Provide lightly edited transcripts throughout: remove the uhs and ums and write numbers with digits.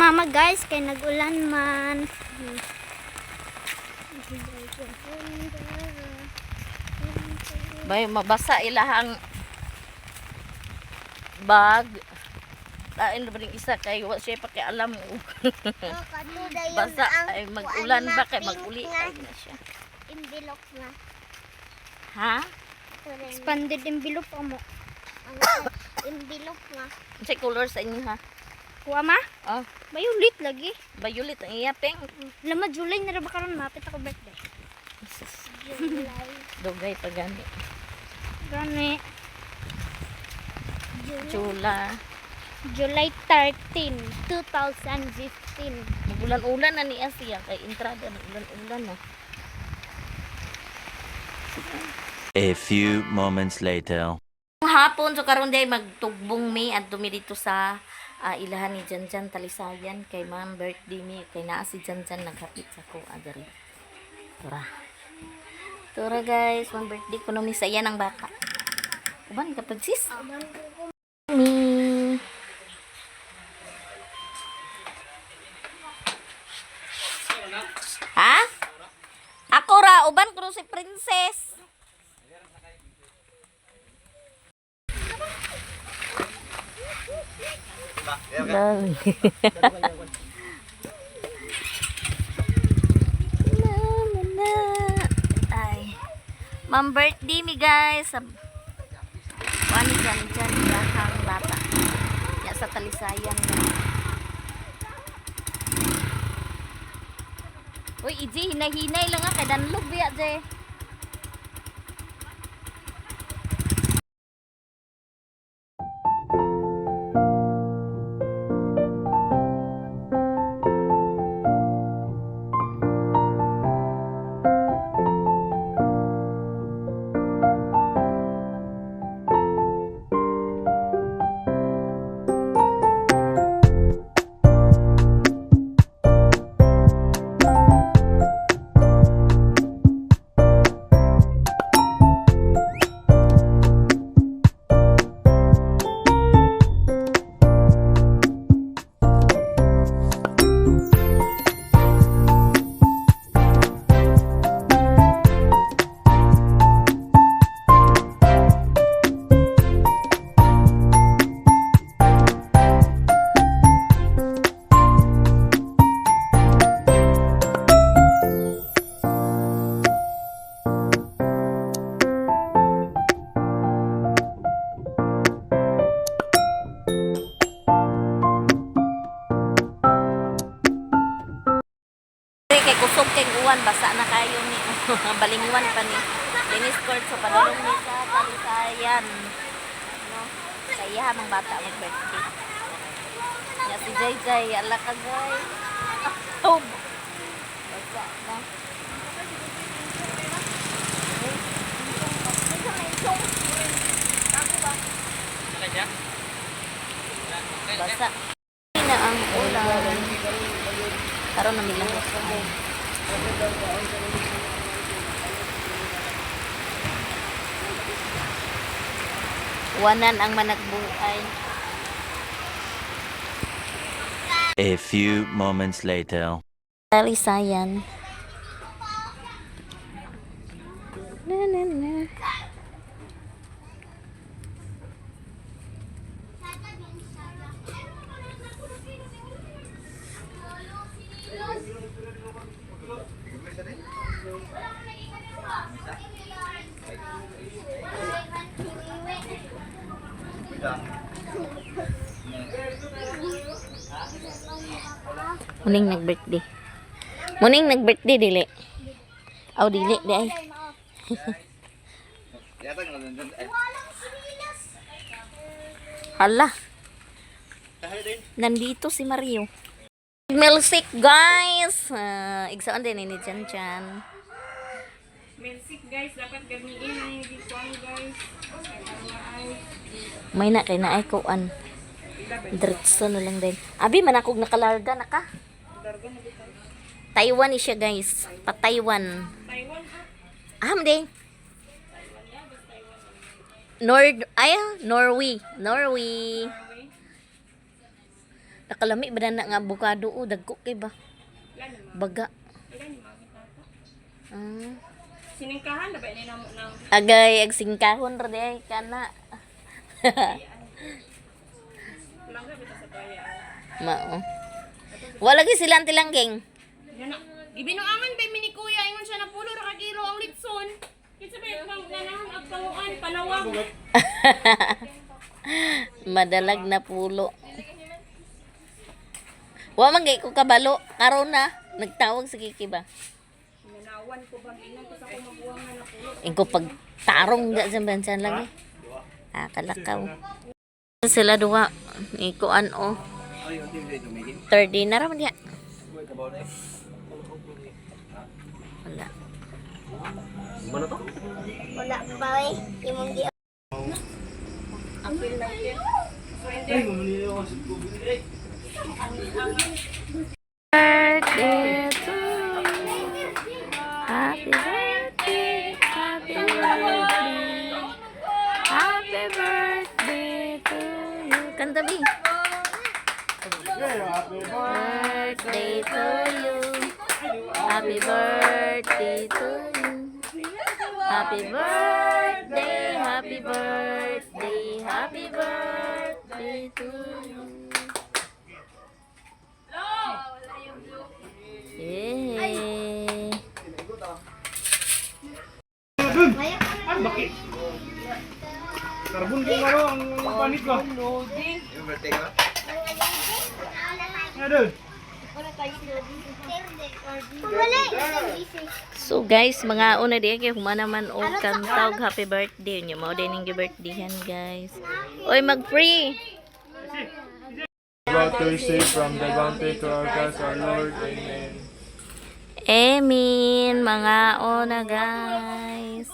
mama guys kay nagulan man. May mabasa ilahang bag. Lain ba ning isa kay wa siya pakialam. Basa ay mag-ulan ba kay mag-uli ay na siya. Envelope na. Ha? Expanded envelope mo. Envelope na. Sa color sa inyo ha. Kuha ma? Oh, Violet lagi. violet ang iya pink. Lama July na ra ba karon mapit ako birthday. Dugay pa gani. Gani Chula. July 13, 2015. Ulan-ulan na ni Asia kay entrada ng ulan-ulan na. A few moments later. Hapon so karon day magtugbong mi adto mi dito sa ilahan ni Janjan Talisayan kay ma'am birthday mi kay naa si Janjan naghapit sa ko adiri. Tura guys, ma'am birthday ko no mi sa iya ng bata. Uban kapag sis. Mi. Ha? Ako ra uban ko si princess. Ay. Ma'am birthday mi guys. Wani dyan lahang bata. Ya sa Talisayan na. Uy, iji hinay-hinay lang kay danlog biya je. Kay kusog kay uwan basa na kayo ni balingwan pa ni tennis court sa padulong ni sa Talisayan no kaya mang bata mag birthday ya si Jay ala ka guys oh basa na basa na ang ulan karon na nila wanan ang managbuhay. A few moments later. Talisayan. Na na na. Muning nag-birthday. Muning nag-birthday dili. Aw dili di ay. Hala. Nandito si Mario. Milkshake guys. Igsaan din ni Janjan. Milkshake guys, dapat gamiin na yung gisuan guys. May na kay na ay kuan. Diretso na lang din. Abi man akong nakalarga na ka. Taiwan ni siya guys. Pa Taiwan. Taiwan Aham din. Norway. kalami ba na nga avocado o dagko kay ba? Ilan naman? Baga. Ilan ni Mami Tata? Ah. Siningkahan na ba ini namo ng Agay ag singkahon ra day kana. langga bita sa kaya. Mao. Wala gi sila ang tilanggeng. Yan na. Gibinuangan ba mi ni Kuya ingon siya na pulo ra ka kilo ang litson. Kinsa ba yung ganahan at panguan panawag. Madalag na pulo. Wa man gay ko kabalo karon na nagtawag sa kiki ba. Nanawan ko bang inan ko sa ko mabuangan na pulo. Ingko pag tarong da sa bansan lang eh. Ah, kalakaw. Sila duha ikuan o. 30 na raman diya. Wala. Wala pa eh. Imong di. Apil lang yan. Birthday to you. Happy birthday. Happy birthday. Happy birthday to you. Kanta bi. Birthday to you. Happy birthday to you. Happy birthday, happy birthday, happy birthday to you. Yay! Karbon ko ano ang panit ko. Adol. So guys, mga una di kay humanaman og kantawg happy birthday niyo mao din ning birthdayhan guys. Oy mag-free. About to receive from the bounty to our God, our Lord. Amen. Amen, mga ona guys.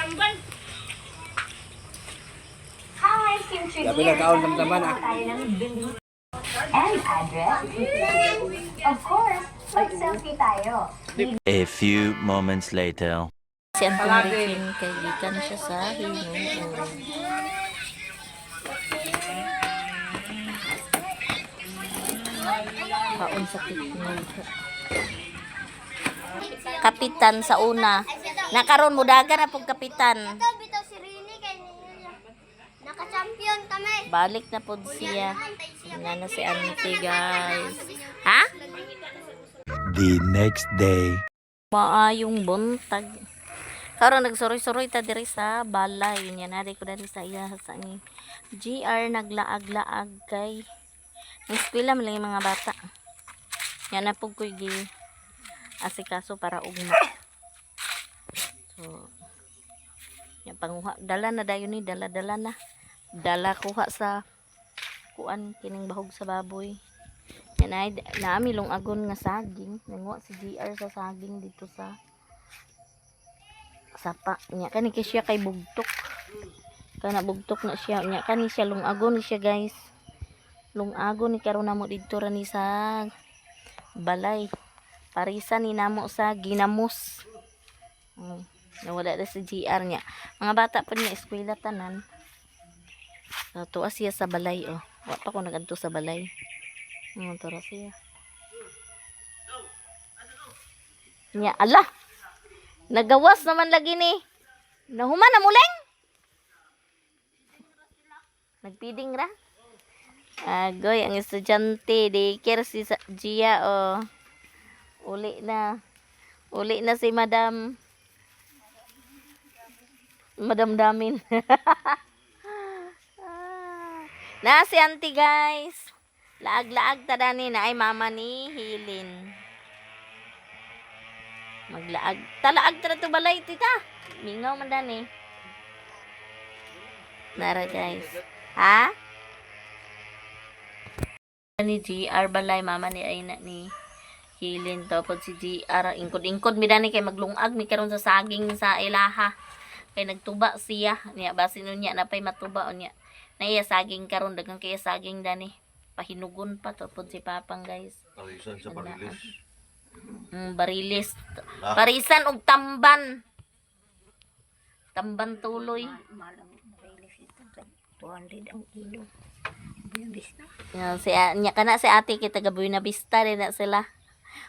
Tambal. Dapat lang kaon tamtaman ah. And address. Of course, mag-selfie tayo. A few moments later. Si Antong Rikin kay gikan siya sa Hinuon. Kaon sa piknik. Kapitan sa una. Nakaroon mo dagan na pong kapitan. Ito, bitaw si Rini kay niya. Naka-champion kami. Balik na po siya. Tingnan na si Auntie, guys. Ha? The next day. Maayong buntag. Karon nagsuroy-suroy ta diri sa balay nya na ko diri sa iya sa ni GR naglaag-laag kay eskwela man lang yung mga bata. Yan na pug koy gi asikaso para ugma. So yan panguha dala na dayon ni dala-dala na. Dala kuha sa kuan kining bahog sa baboy. Yan ay naami agon nga saging. Nanguha si GR sa saging dito sa sapa nya kani kay siya kay bugtok kana bugtok na siya nya kani siya lungagon ni siya guys lungagon ni karon namo didto ra ni sa balay parisan ni namo sa ginamos nawala na si GR nya mga bata pa niya eskwela tanan so tuwa siya sa balay wa pa ko nagadto sa balay tura siya nya ala nagawas naman lagi ni. Nahuman na muling. Nagpiding ra. Agoy, ang estudyante. Daycare si Gia, oh. Uli na. Uli na si Madam. Madam Damin. Na si Auntie, guys. Laag-laag tadani na ay mama ni Hilin. Maglaag. Talaag tara to balay, tita. Mingaw man dani. Nara, guys. Ha? Ni GR balay, mama ni Aina ni Hilin. Tapos si GR, ingkod-ingkod mi dani kay maglungag mi karon sa saging sa ilaha. Kay nagtuba siya. Niya, basin nun niya, napay matuba o niya. Naiya saging karon dagang kaya saging dani. Pahinugon pa. Tapos si Papang, guys. Parisan sa parilis. Barilis. Parisan og tamban. Tamban tuloy. 200 ang kilo. Si nya kana si ate kay taga Buena Vista din na sila.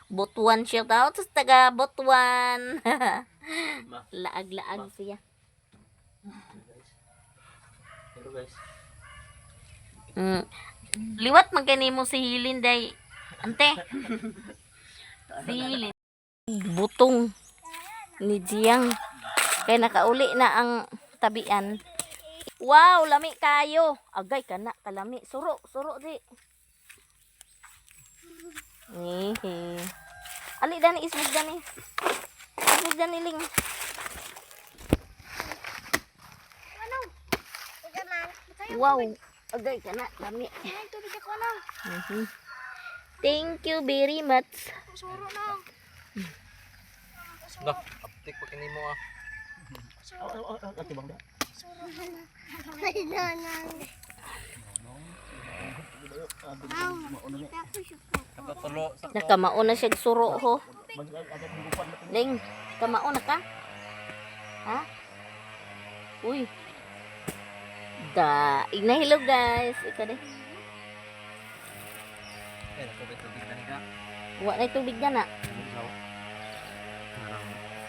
Butuan siya daw, tapos taga Butuan. Laag-laag siya. Hello guys. Liwat man kay nimo si Hilin day. Ante. Si Hilin. Butong ni Jiang. Kay nakauli na ang tabian. Wow, lami kayo. Agay kana kalami. Suro di. Ali dani ismig dani. Ismig dani ling. Wow, agay kana lami. Ay, tubig ako na. Thank you very much. Suro na. Dah, aptik pa kini mo ah. Ay, na. Nakamao na siya suro ho. Ling, kamao na ka? Ha? Uy. Ignahilo guys. Ika de. Wa na tubig na na.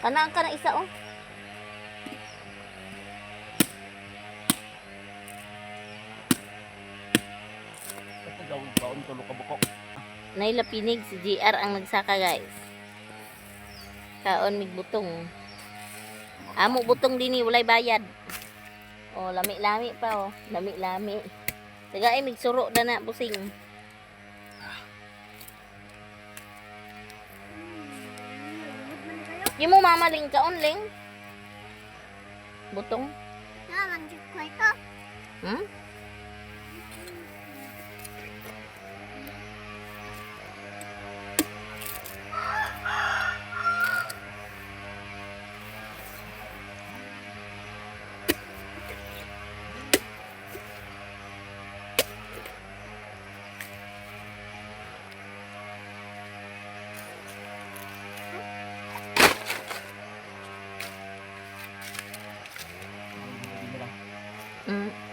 Kana isa oh. Nailapinig si GR ang nagsaka guys. Kaon mig butong. Amo butong dini walay bayad. Oh, lami-lami pa oh. Lami-lami. Taga ay mig suro na na busing. Di mo mamaling kaon ling. Butong. Naman, ko ito. Hmm?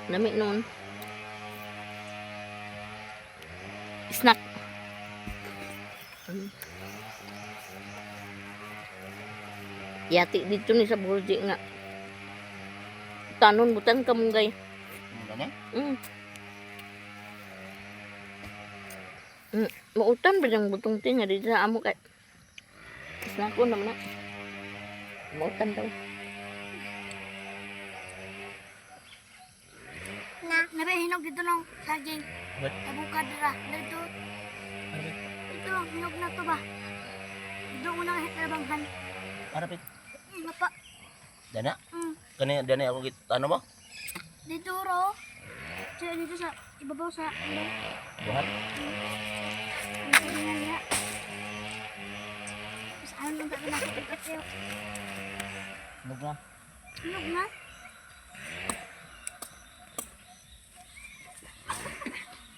Lami noon. Snack. Yati dito ni sa burji nga. Tanon butan ka mong gay. Mautan ba yung butong tinga dito sa amo kay. Snack ko naman na. Mautan daw. Nabihinog dito ng saging. Nabukad dira. Dito. Ito, hinog na to ba? Dito unang hitabanghan. Arapit. Mapa. Dana? Mm. Kani dana ako git ano mo? Dito ro. Dito sa ibabaw sa ano. Buhat. Dito niya. Mas ano nang tayo nakikita sa'yo. Nug na. Hinog na.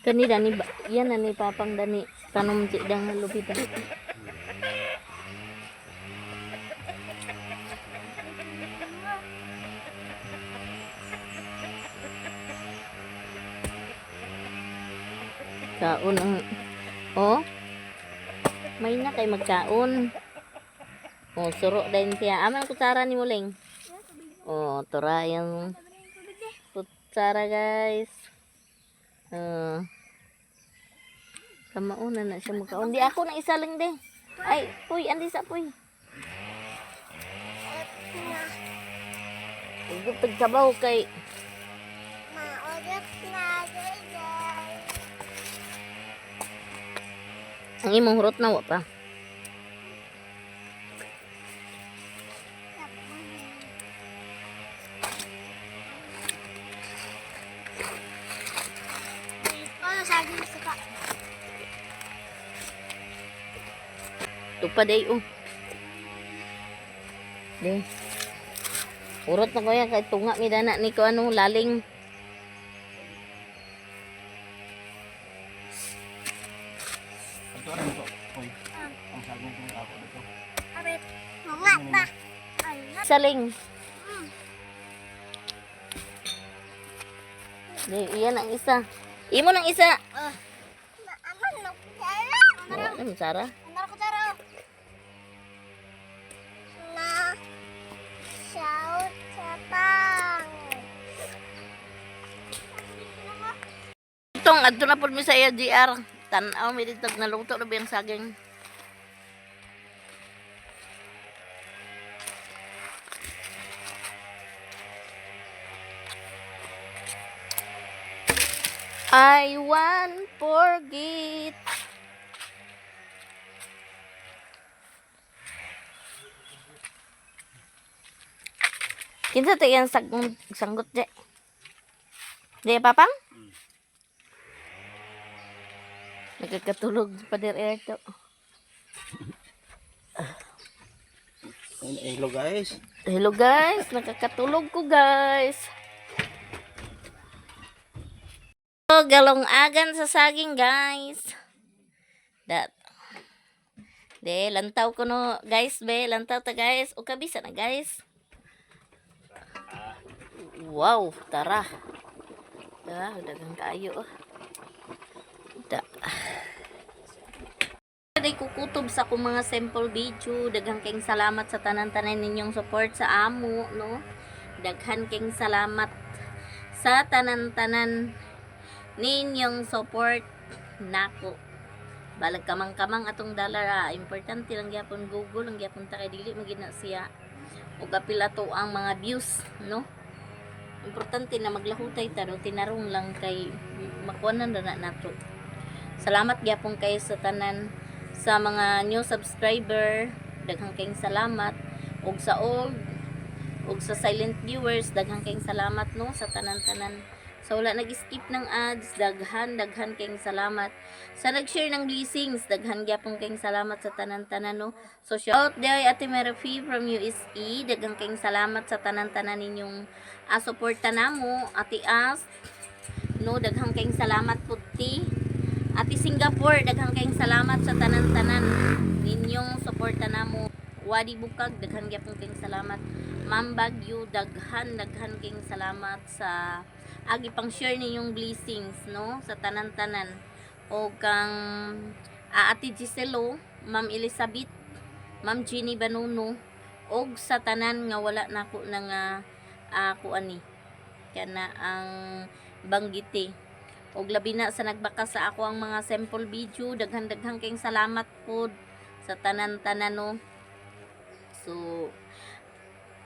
Kani dani ba? Yan na ni papang dani. Tanom si dang lupita. Kaon ang oh. May na kay magkaon. Oh, suro din siya. Aman kutsara ni Muling. Oh, tura yung kutsara guys. Kamauna na siya magkaon. Di ako na isa lang de. Ay, puy, andi sa puy. Igupag sabaw kay Maudap na guys. ang imong hurot na wa pa. Ano saging suka? Tupa day oh. De. Urot na ko yan kay tunga mi dana ni ko anong laling. Ito ano to? Hoy. Ang saging kung ako dito. Abet. Mga ba? Ay, Saling. De, iyan ang isa. Imo nang isa. aman no. Sara. Oh, Sarah. Andar ko sara. Na. Shout sapang. Itong adto na pud mi sa iya GR. Tan-aw mi dito naluto na ba yung saging. I won't forget. Kinsa to yan sanggot je? Di papang? Nagkakatulog pa der air to. Hello guys. Hello guys, nakakatulog ko guys. Oh, galong agan sa saging guys. Dat. De, lantaw ko no guys be, lantaw ta guys. O kabisa na guys. Wow, tara. Da, dagang kayo. Da. Day kukutob sa akong mga sample video. Daghang kayong salamat sa tanan-tanan ninyong support sa amo, no? Daghan kayong salamat sa tanan-tanan ninyong support nako. Balag kamang-kamang atong dollar importante lang gyapon Google, lang gyapon ta kay dili magina siya. Ug apil ato ang mga views, no? Importante na maglahutay ta do tinarong lang kay makuanan na nato. Salamat gyapon kayo sa tanan sa mga new subscriber, daghang kayong salamat ug sa old ug sa silent viewers, daghang kayong salamat no sa tanan-tanan. So wala nag-skip ng ads, daghan kayong salamat. Sa nag-share ng blessings, daghan gyapon kayong salamat sa tanan-tanan no. So shout out day Ate Merafi from USA, daghang kayong salamat sa tanan-tanan ninyong suporta namo. Ate As, no, daghang kayong salamat puti. Ate Singapore, daghang kayong salamat sa tanan-tanan ninyong suporta namo. Wadi Bukag, daghan gyapon kayong salamat. Ma'am Bagyo, daghan kayong salamat sa agi pang share ninyong blessings, no, sa tanan-tanan. O kang Ate Giselo, Ma'am Elizabeth, Ma'am Jeannie Banuno, og sa tanan nga wala nako na nga kuan ni kana ang banggiti. Og labi na sa nagbaka sa ako ang mga sample video, daghan-daghang kayong salamat po sa tanan-tanan, no. So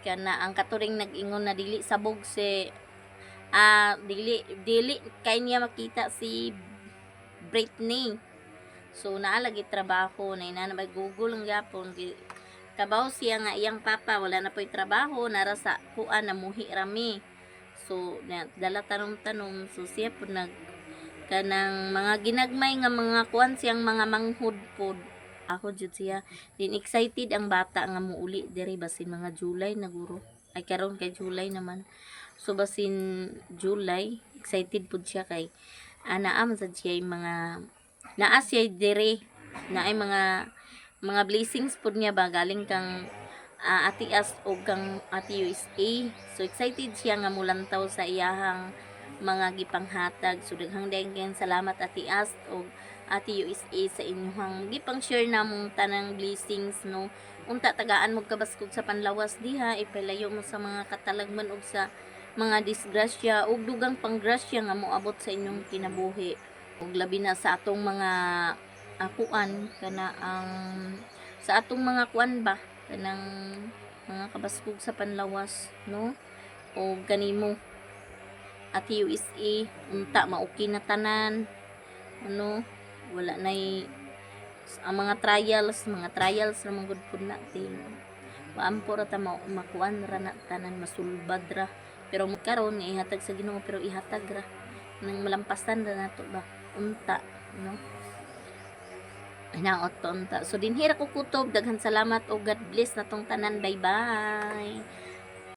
kana ang katuring nag-ingon na dili sabog si dili kay niya makita si Britney. So naalagi trabaho na ina na Google ang yapon kabaw siya nga iyang papa wala na po'y trabaho nara sa kuan namuhi rami. So dala tanong-tanong, so siya po nag kanang mga ginagmay nga mga kuan siyang mga manghud pod. Ako jud siya din excited ang bata nga muuli diri basin mga July na guro. Ay karon kay July naman. So basin July excited pud siya kay anaa man sad siya mga naa siya diri na ay mga blessings pud niya ba galing kang Ate As o kang Ate USA. So excited siya nga mulantaw sa iyahang mga gipanghatag. So daghang daghang salamat Ate As o Ate USA sa inyong gipang share namong tanang blessings, no. Unta tagaan mo kabaskog sa panlawas diha ipalayo mo sa mga katalagman og sa mga disgrasya ug dugang panggrasya nga moabot sa inyong kinabuhi. Ug labi na sa atong mga kuan kana ang sa atong mga kuan ba kanang mga kabaskog sa panlawas, no. O kanimo Ate USA unta maoki na tanan, ano, wala nay ang mga trials na magud pud natin. Waampo ra ta makuan ra na tanan masulbad ra. Pero karon ihatag sa Ginoo pero ihatag ra nang malampasan ra nato ba unta, no. Naot to unta. So dinhira ko kutob, daghan salamat o God bless natong tanan. Bye bye.